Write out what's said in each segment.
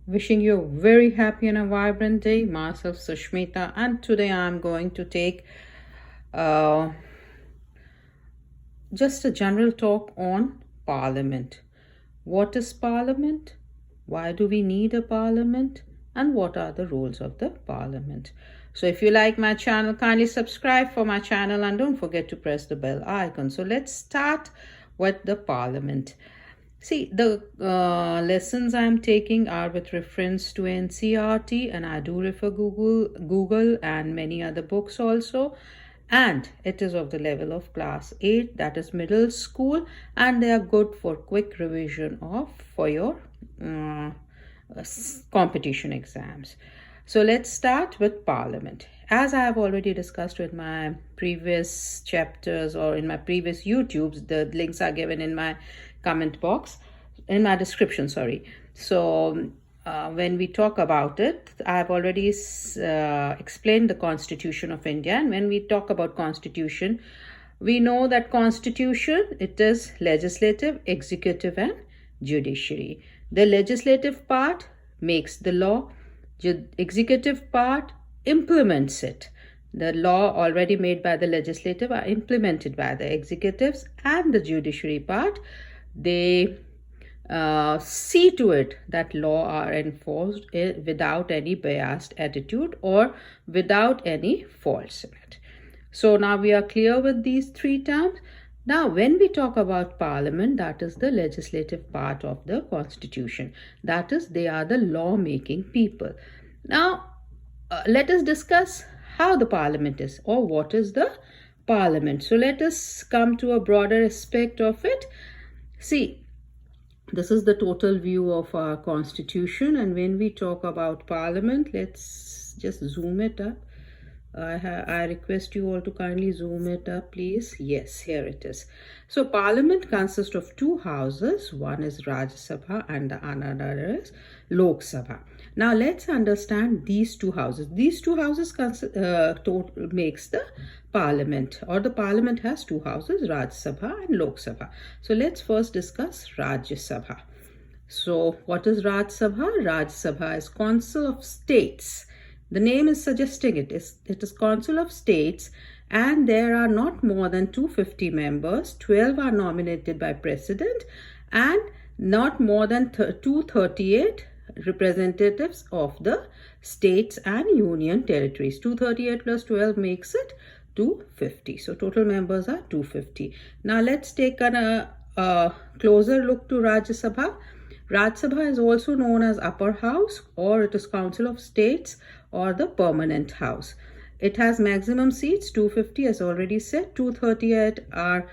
Wishing you a very happy and a vibrant day. Myself, Sushmita, and today I'm going to take uh, just a general talk on Parliament. What is Parliament? Why do we need a Parliament? And what are the roles of the Parliament? So if you like my channel, kindly subscribe for my channel and don't forget to press the bell icon. So let's start with the Parliament. See, the lessons I'm taking are with reference to NCERT, and I do refer Google and many other books also. And it is of the level of class 8, that is middle school, and they are good for quick revision for your competition exams. So let's start with Parliament. As I have already discussed with my previous chapters or in my previous YouTubes, the links are given in my comment box, in my description, sorry. So when we talk about it, I've already explained the Constitution of India. And when we talk about Constitution, we know that Constitution, it is legislative, executive, and judiciary. The legislative part makes the law. The executive part implements it. The law already made by the legislative are implemented by the executives, and the judiciary part, they see to it that law are enforced without any biased attitude or without any faults in it. So now we are clear with these three terms. Now, when we talk about Parliament, that is the legislative part of the Constitution. That is, they are the law-making people. Now, let us discuss how the Parliament is, or what is the Parliament. So let us come to a broader aspect of it. See, this is the total view of our Constitution, and when we talk about Parliament, let's just zoom it up. I request you all to kindly zoom it up, please. Yes, here it is. So Parliament consists of two houses. One is Rajya Sabha and the another is Lok Sabha. Now let's understand these two houses. These two houses makes the Parliament, or the Parliament has two houses, Rajya Sabha and Lok Sabha. So let's first discuss Rajya Sabha. So what is Rajya Sabha? Rajya Sabha is Council of States. The name is suggesting it is Council of States, and there are not more than 250 members. 12 are nominated by President, and not more than 238 representatives of the states and union territories. 238 plus 12 makes it 250. So total members are 250. Now let's take a closer look to Rajya Sabha. Rajya Sabha is also known as Upper House, or it is Council of States, or the Permanent House. It has maximum seats 250, as already said. 238 are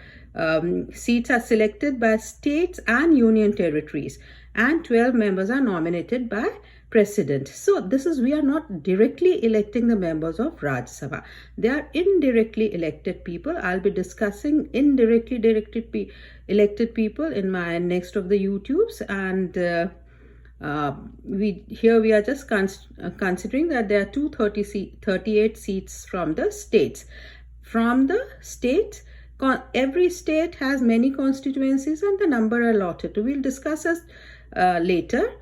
seats are selected by states and union territories, and 12 members are nominated by President. So this is, we are not directly electing the members of Rajya Sabha. They are indirectly elected people. I'll be discussing indirectly elected people in my next of the YouTubes, and we are just considering that there are 238 seats from the states. From the states, every state has many constituencies and the number allotted. We'll discuss this later.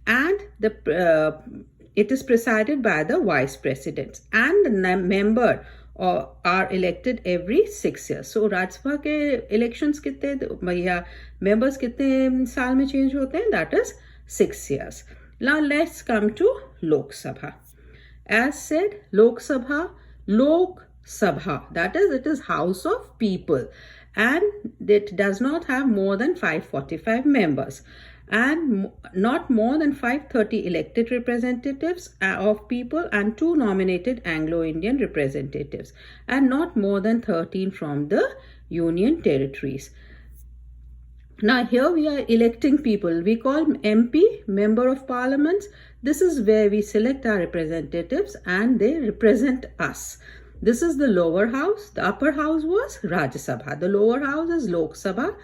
And it is presided by the vice presidents, and the member are elected every 6 years. So Rajya Sabha के elections कितने या members कितने साल में change होते हैं? That is 6 years. Now let's come to Lok Sabha. As said, Lok Sabha, that is, it is House of People, and it does not have more than 545 members, and not more than 530 elected representatives of people, and 2 nominated Anglo-Indian representatives, and not more than 13 from the union territories. Now here we are electing people. We call MP, Member of Parliament. This is where we select our representatives and they represent us. This is the lower house. The upper house was Rajya Sabha. The lower house is Lok Sabha.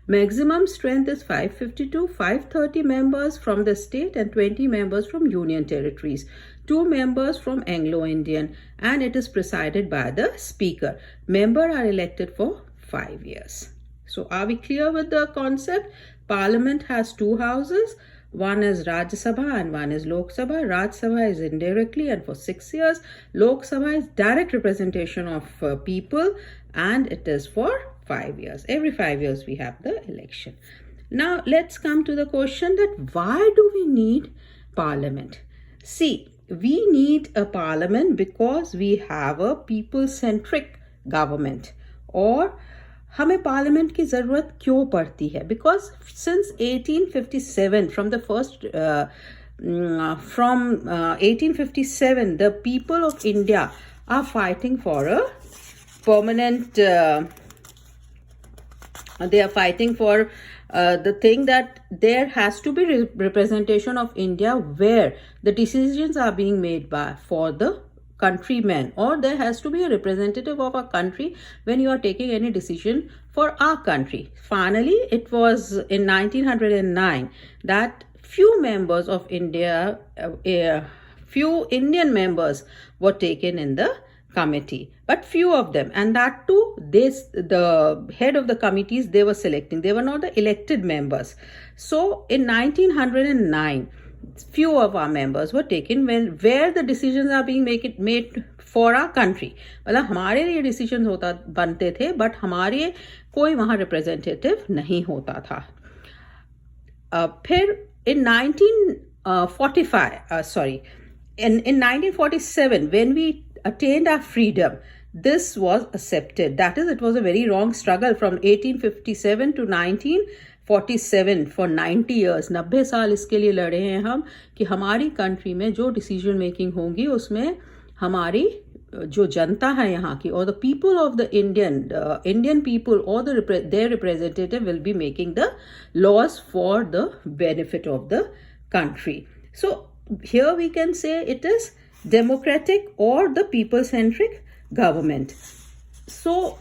Maximum strength is 552, 530 members from the state and 20 members from union territories. 2 members from Anglo-Indian, and it is presided by the Speaker. Members are elected for 5 years. So are we clear with the concept? Parliament has 2 houses. One is Rajya Sabha and one is Lok Sabha. Rajya Sabha is indirectly and for 6 years. Lok Sabha is direct representation of people, and it is for 5 years. Every 5 years we have the election. Now let's come to the question that why do we need parliament? See, we need a parliament because we have a people-centric government. और हमें parliament की ज़रूरत क्यों पड़ती है? Because since 1857, from 1857, the people of India are fighting for a permanent, they are fighting for the thing that there has to be representation of India where the decisions are being made for the countrymen, or there has to be a representative of a country when you are taking any decision for our country. Finally, it was in 1909 that few members of India, few Indian members were taken in the committee, but few of them, and that too, the head of the committees they were selecting, they were not the elected members. So in 1909, few of our members were taken where the decisions are being made for our country. मतलब हमारे लिए decisions बनते थे, but हमारे कोई वहाँ representative नहीं होता था. फिर in 1947, when we attained our freedom, this was accepted. That is, it was a very long struggle from 1857 to 1947 for 90 years. 90 साल इसके लिए लड़े हैं हम कि हमारी कंट्री में जो डिसीजन मेकिंग होगी उसमें हमारी जो जनता है यहाँ की, or the people of the Indian people, or their representative will be making the laws for the benefit of the country. So here we can say it is democratic or the people-centric government. So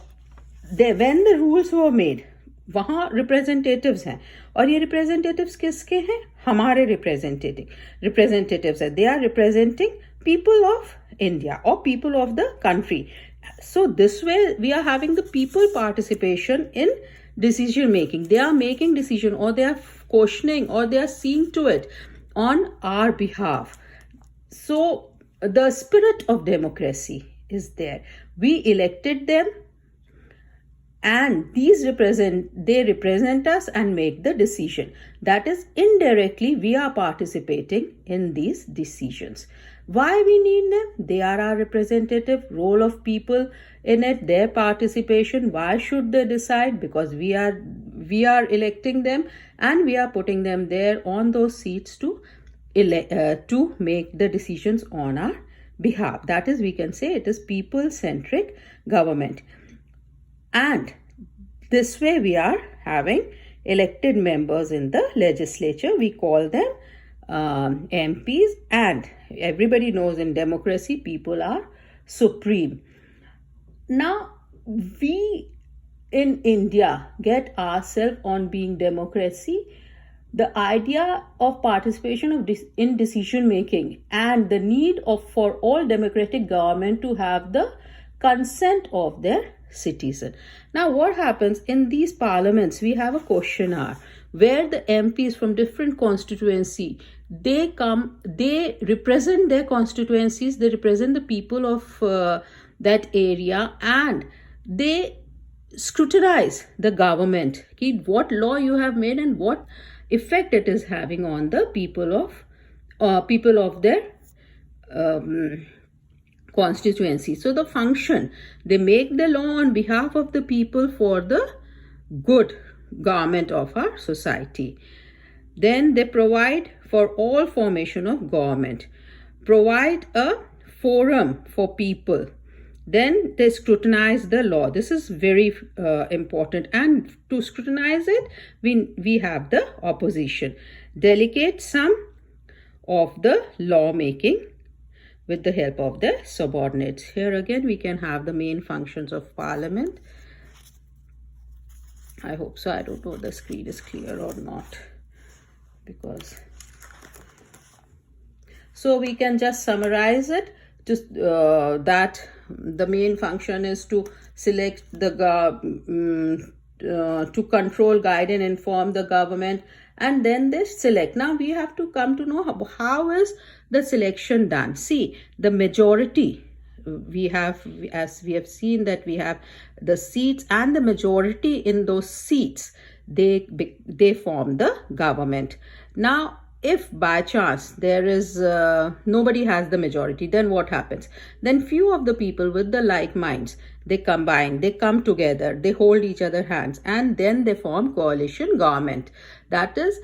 when the rules were made, वहाँ representatives हैं, और ये representatives किसके हैं? हमारे representatives हैं. They are representing people of India or people of the country. So this way we are having the people participation in decision making. They are making decision, or they are questioning, or they are seeing to it on our behalf. So the spirit of democracy is there. We elected them, and they represent us and make the decision. That is, indirectly we are participating in these decisions. Why we need them? They are our representative, role of people in it, their participation. Why should they decide? Because we are electing them, and we are putting them there on those seats to make the decisions on our behalf. That is, we can say it is people-centric government. And this way we are having elected members in the legislature. We call them MPs, and everybody knows in democracy people are supreme. Now we in India get ourselves on being democracy. The idea of participation in decision making and the need for all democratic government to have the consent of their citizen. Now what happens in these parliaments? We have a question hour where the MPs from different constituency, they come, they represent their constituencies, they represent the people of that area, and they scrutinize the government. What law you have made and what effect it is having on the people of their constituency. So the function, they make the law on behalf of the people for the good government of our society. Then they provide for all formation of government, provide a forum for people. Then they scrutinize the law. This is very important. And to scrutinize it, we have the opposition. Delegate some of the lawmaking with the help of the subordinates. Here again, we can have the main functions of parliament. I hope so. I don't know if the screen is clear or not. So we can just summarize it. That the main function is to select the to control, guide and inform the government, and then they select. Now we have to come to know how is the selection done. See, the majority, we have, as we have seen, that we have the seats, and the majority in those seats, they form the government. Now if by chance there is nobody has the majority, then what happens? Then few of the people with the like minds, they combine, they come together, they hold each other hands, and then they form coalition government. That is,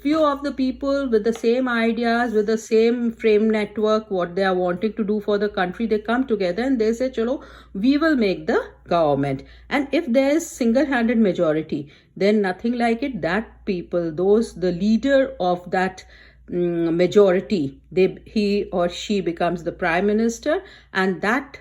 few of the people with the same ideas, with the same frame network, what they are wanting to do for the country, they come together and they say, chalo, we will make the government. And if there is single-handed majority, then nothing like it, that people, the leader of that majority, he or she becomes the prime minister, and that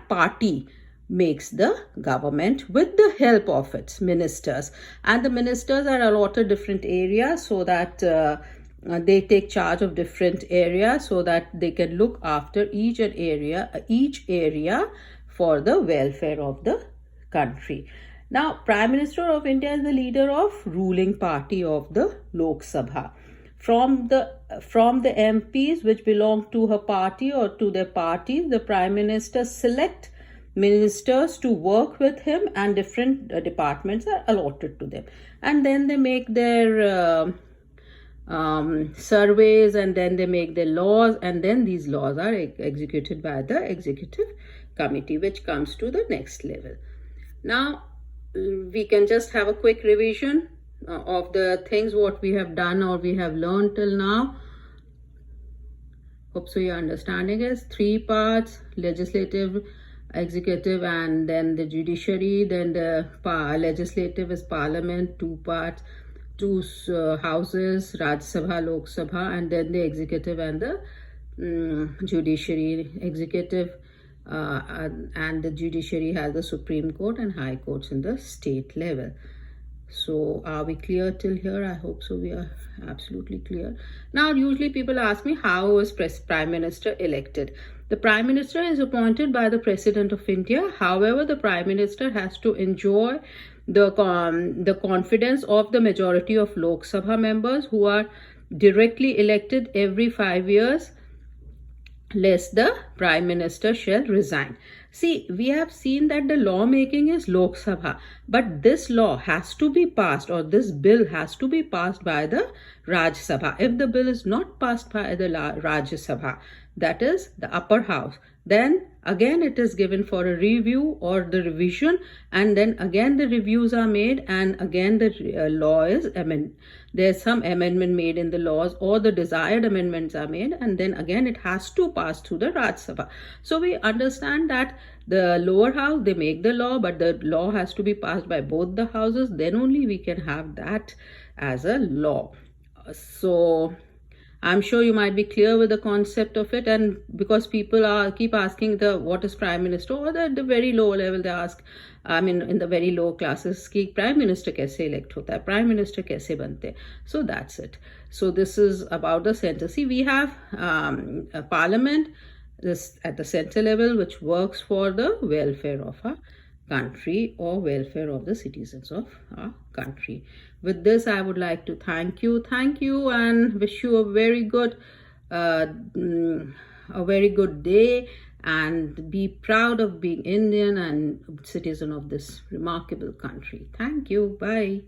party makes the government with the help of its ministers. And the ministers are allotted different areas, so that they take charge of different areas, so that they can look after each area for the welfare of the country. Now, Prime Minister of India is the leader of ruling party of the Lok Sabha. From the MPs which belong to her party or to their parties, the Prime Minister select ministers to work with him, and different departments are allotted to them, and then they make their surveys, and then they make their laws, and then these laws are executed by the executive committee, which comes to the next level. Now we can just have a quick revision of the things what we have done or we have learned till now. Hope so your understanding is 3 parts: legislative, executive, and then the judiciary. Then the legislative is parliament, 2 parts, 2 houses, Rajya Sabha, Lok Sabha, and then the executive and the judiciary. Executive and the judiciary has the Supreme Court and High Courts in the state level. So are we clear till here? I hope so we are absolutely clear. Now usually people ask me, how is Prime Minister elected? The Prime Minister is appointed by the President of India. However, the Prime Minister has to enjoy the confidence of the majority of Lok Sabha members, who are directly elected every 5 years, lest the Prime Minister shall resign. See, we have seen that the lawmaking is Lok Sabha, but this law has to be passed, or this bill has to be passed by the Rajya Sabha. If the bill is not passed by the Rajya Sabha, that is the upper house, then again it is given for a review or the revision, and then again the reviews are made, and again the law is amended. There's some amendment made in the laws, or the desired amendments are made, and then again it has to pass through the Rajya Sabha. So we understand that the lower house, they make the law, but the law has to be passed by both the houses. Then only we can have that as a law. So I'm sure you might be clear with the concept of it, and because people keep asking what is Prime Minister, or at the very low level they ask, I mean in the very low classes, ki Prime Minister kaise elect hota hai, Prime Minister kaise bante hai. So that's it. So this is about the center. See, we have a parliament at the center level, which works for the welfare of our country or welfare of the citizens of our country. With this, I would like to thank you, and wish you a very good day, and be proud of being Indian and citizen of this remarkable country. Thank you. Bye.